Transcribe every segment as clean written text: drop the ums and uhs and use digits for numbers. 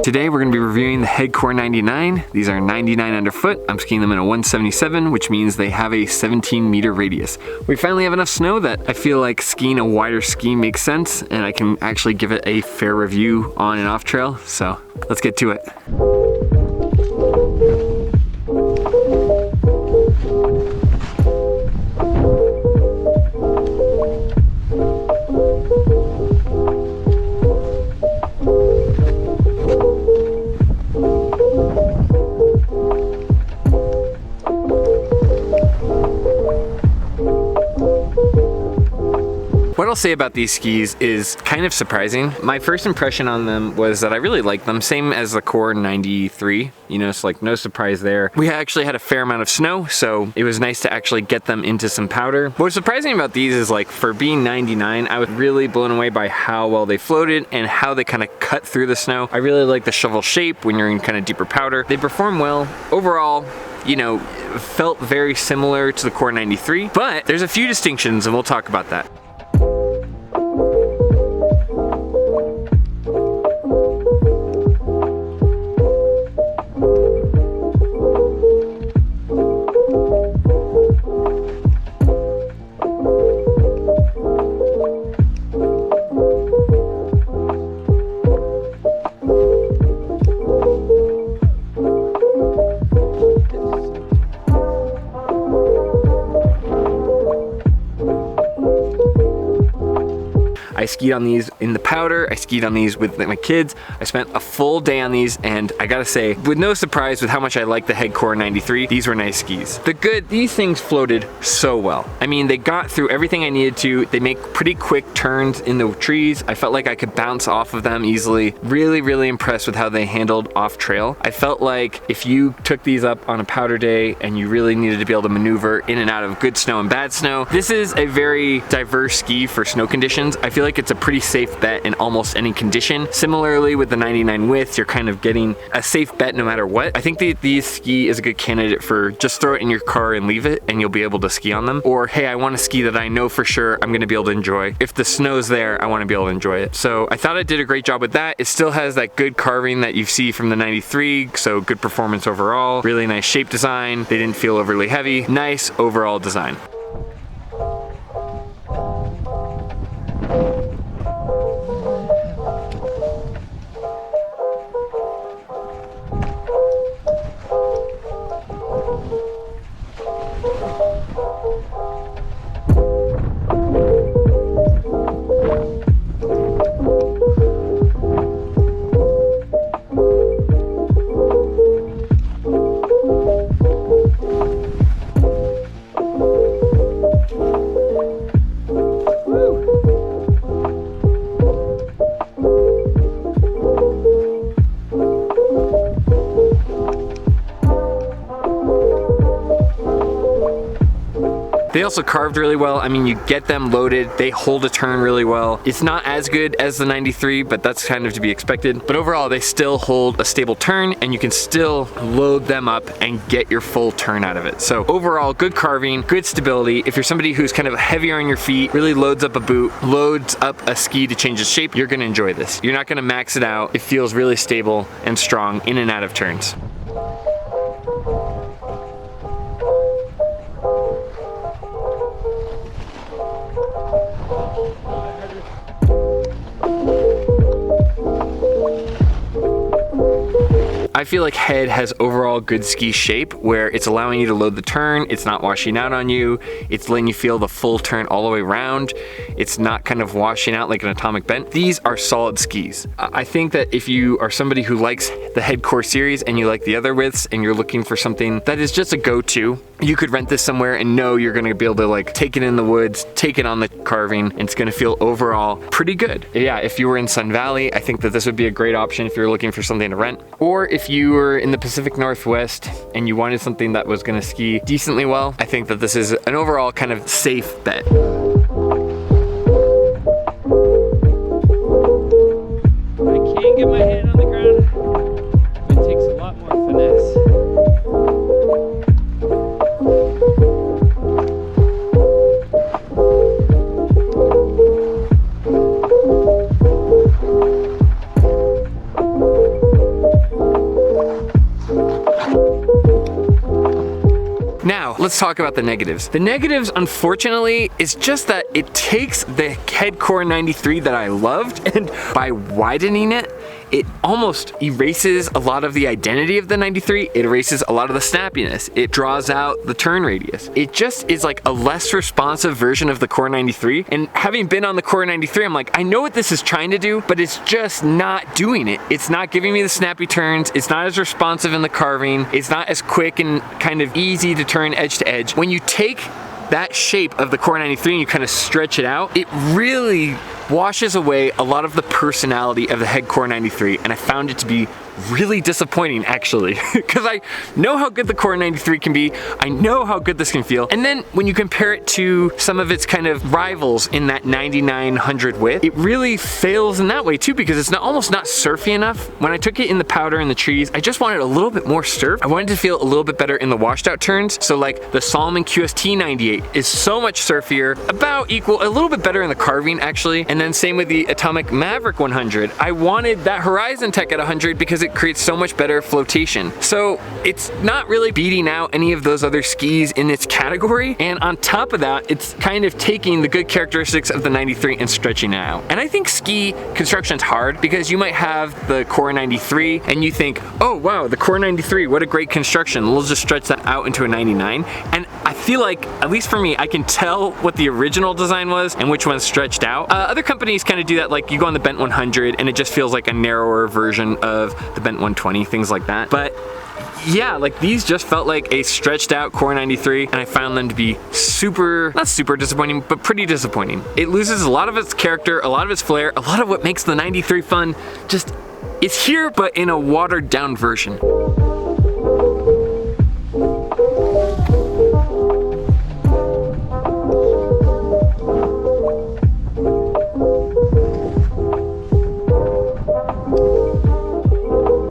Today we're going to be reviewing the Headcore 99. These are 99 underfoot. I'm skiing them in a 177, which means they have a 17-meter radius. We finally have enough snow that I feel like skiing a wider ski makes sense, and I can actually give it a fair review on and off trail. So let's get to it. What I'll say about these skis is kind of surprising. My first impression on them was that I really like them, same as the Core 93, you know, so like no surprise there. We actually had a fair amount of snow, so it was nice to actually get them into some powder. What's surprising about these is like for being 99, I was really blown away by how well they floated and how they kind of cut through the snow. I really like the shovel shape when you're in kind of deeper powder. They perform well. Overall, you know, felt very similar to the Core 93, but there's a few distinctions and we'll talk about that. I skied on these in the powder, I skied on these with my kids, I spent a full day on these, and I gotta say, with no surprise with how much I like the Headcore 93, these were nice skis. These things floated so well. I mean, they got through everything I needed to, they make pretty quick turns in the trees, I felt like I could bounce off of them easily. Really impressed with how they handled off trail. I felt like if you took these up on a powder day and you really needed to be able to maneuver in and out of good snow and bad snow, this is a very diverse ski for snow conditions. I feel like it's a pretty safe bet in almost any condition. Similarly with the 99 widths, you're kind of getting a safe bet no matter what. I think these ski is a good candidate for just throw it in your car and leave it and you'll be able to ski on them. Or hey, I want a ski that I know for sure I'm gonna be able to enjoy. If the snow's there, I wanna be able to enjoy it. So I thought I did a great job with that. It still has that good carving that you see from the 93, so good performance overall. Really nice shape design. They didn't feel overly heavy. Nice overall design. They also carved really well. I mean, you get them loaded, they hold a turn really well. It's not as good as the 93, but that's kind of to be expected. But overall, they still hold a stable turn and you can still load them up and get your full turn out of it. So overall, good carving, good stability. If you're somebody who's kind of heavier on your feet, really loads up a boot, loads up a ski to change its shape, you're gonna enjoy this. You're not gonna max it out. It feels really stable and strong in and out of turns. I feel like Head has overall good ski shape where it's allowing you to load the turn, it's not washing out on you, it's letting you feel the full turn all the way around, it's not kind of washing out like an atomic bent. These are solid skis. I think that if you are somebody who likes the Headcore series and you like the other widths and you're looking for something that is just a go-to, you could rent this somewhere and know you're gonna be able to like take it in the woods, take it on the carving, and it's gonna feel overall pretty good. Yeah, if you were in Sun Valley, I think that this would be a great option if you're looking for something to rent. Or if you were in the Pacific Northwest and you wanted something that was gonna ski decently well, I think that this is an overall kind of safe bet. I can get my hand on the ground, but it takes a lot more finesse. Now, let's talk about the negatives. The negatives, unfortunately, is just that it takes the head core 93 that I loved, and by widening it, it almost erases a lot of the identity of the 93. It erases a lot of the snappiness. It draws out the turn radius. It just is like a less responsive version of the core 93. And having been on the core 93, I'm like, I know what this is trying to do, but it's just not doing it. It's not giving me the snappy turns. It's not as responsive in the carving. It's not as quick and kind of easy to turn edge to edge. When you take that shape of the core 93 and you kind of stretch it out, it really washes away a lot of the personality of the head core 93, and I found it to be really disappointing, actually, because I know how good the core 93 can be. I know how good this can feel. And then when you compare it to some of its kind of rivals in that 9900 width, it really fails in that way too, because it's almost not surfy enough. When I took it in the powder and the trees, I just wanted a little bit more surf. I wanted to feel a little bit better in the washed out turns. So like the Salomon QST 98 is so much surfier, about equal, a little bit better in the carving actually. And then same with the Atomic Maverick 100. I wanted that Horizon Tech at 100 because it creates so much better flotation. So it's not really beating out any of those other skis in its category. And on top of that, it's kind of taking the good characteristics of the 93 and stretching it out. And I think ski construction's hard because you might have the core 93 and you think, oh wow, the core 93, what a great construction. We'll just stretch that out into a 99. And I feel like, at least for me, I can tell what the original design was and which one's stretched out. Other companies kind of do that, like you go on the Bent 100 and it just feels like a narrower version of the Bent 120, things like that. But yeah, like these just felt like a stretched out core 93, and I found them to be not super disappointing, but pretty disappointing. It loses a lot of its character, a lot of its flair, a lot of what makes the 93 fun. Just, it's here, but in a watered down version.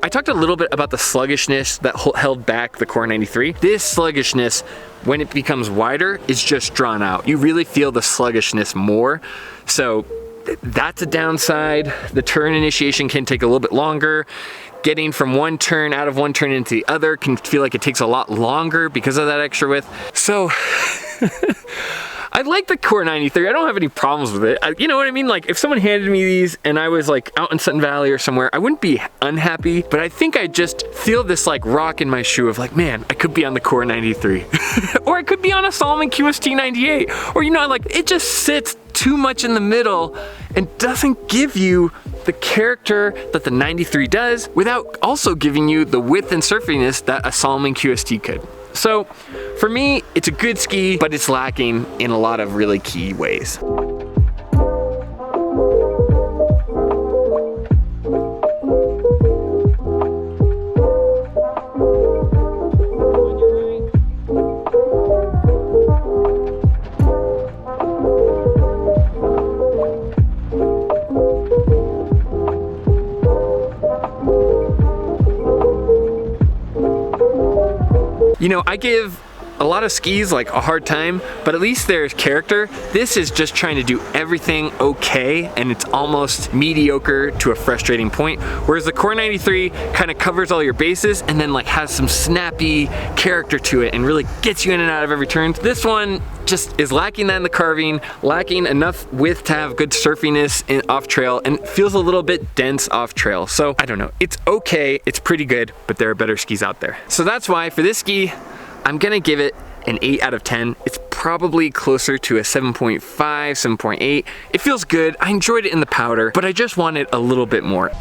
I talked a little bit about the sluggishness that held back the core 93. This sluggishness, when it becomes wider, is just drawn out. You really feel the sluggishness more. So that's a downside. The turn initiation can take a little bit longer. Getting from one turn out of one turn into the other can feel like it takes a lot longer because of that extra width. So I like the core 93. I don't have any problems with it. You know what I mean? Like if someone handed me these and I was like out in Sutton Valley or somewhere, I wouldn't be unhappy, but I think I just feel this like rock in my shoe of like, man, I could be on the core 93 or I could be on a Salomon QST 98, or you know, like it just sits too much in the middle and doesn't give you the character that the 93 does without also giving you the width and surfiness that a Salomon QST could. So for me, it's a good ski, but it's lacking in a lot of really key ways. You know, I give a lot of skis like a hard time, but at least there's character. This is just trying to do everything okay, and it's almost mediocre to a frustrating point. Whereas the core 93 kind of covers all your bases and then like has some snappy character to it and really gets you in and out of every turn. This one just is lacking that in the carving, lacking enough width to have good surfiness in off trail, and feels a little bit dense off trail. So I don't know, it's okay, it's pretty good, but there are better skis out there. So that's why for this ski, I'm gonna give it an 8 out of 10. It's probably closer to a 7.5, 7.8. It feels good. I enjoyed it in the powder, but I just wanted a little bit more.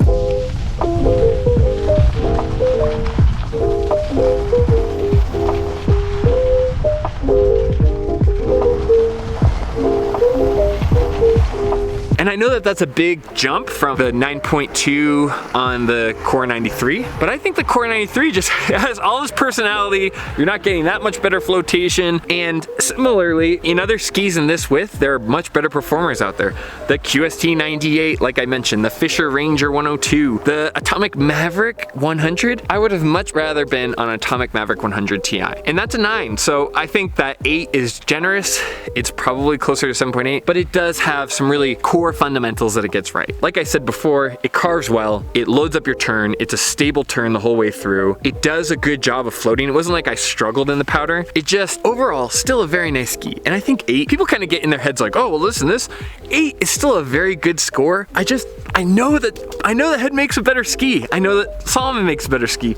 And I know that that's a big jump from the 9.2 on the core 93, but I think the core 93 just has all this personality. You're not getting that much better flotation. And similarly, in other skis in this width, there are much better performers out there. The QST 98, like I mentioned, the Fisher Ranger 102, the Atomic Maverick 100. I would have much rather been on Atomic Maverick 100 Ti. And that's a 9. So I think that 8 is generous. It's probably closer to 7.8, but it does have some really core fun fundamentals that it gets right. Like I said before, it carves well, it loads up your turn, it's a stable turn the whole way through. It does a good job of floating. It wasn't like I struggled in the powder. It just, overall, still a very nice ski. And I think 8, people kind of get in their heads like, oh, well listen, this 8 is still a very good score. I know that Head makes a better ski. I know that Salomon makes a better ski.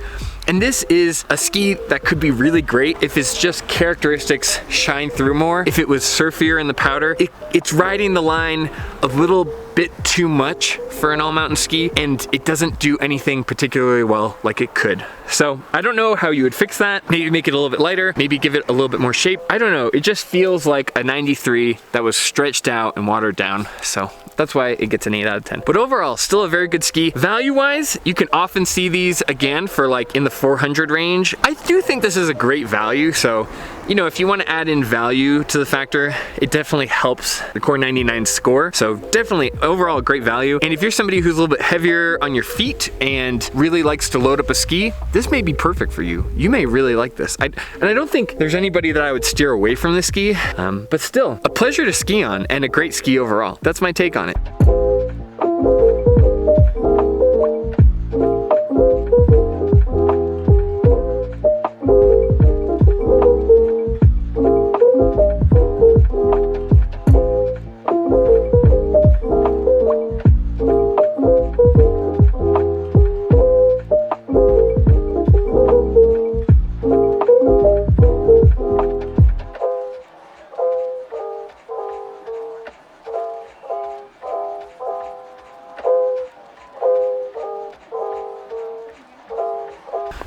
And this is a ski that could be really great if its just characteristics shine through more. If it was surfier in the powder, it's riding the line a little bit too much for an all-mountain ski, and it doesn't do anything particularly well like it could. So I don't know how you would fix that. Maybe make it a little bit lighter, maybe give it a little bit more shape. I don't know, it just feels like a 93 that was stretched out and watered down. So that's why it gets an 8 out of 10. But overall, still a very good ski. Value-wise, you can often see these again for like in the 400 range. I do think this is a great value, so you know, if you want to add in value to the factor, it definitely helps the Core 99 score. So definitely overall great value. And if you're somebody who's a little bit heavier on your feet and really likes to load up a ski, this may be perfect for you. You may really like this. And I don't think there's anybody that I would steer away from this ski, but still a pleasure to ski on and a great ski overall. That's my take on it.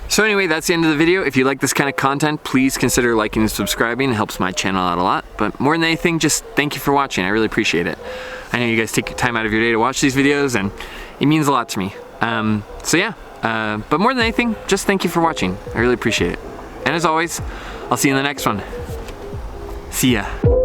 So anyway, that's the end of the video. If you like this kind of content, please consider liking and subscribing. It helps my channel out a lot. But more than anything, just thank you for watching. I really appreciate it. I know you guys take time out of your day to watch these videos, and it means a lot to me. So yeah, but more than anything, just thank you for watching. I really appreciate it. And as always, I'll see you in the next one. See ya.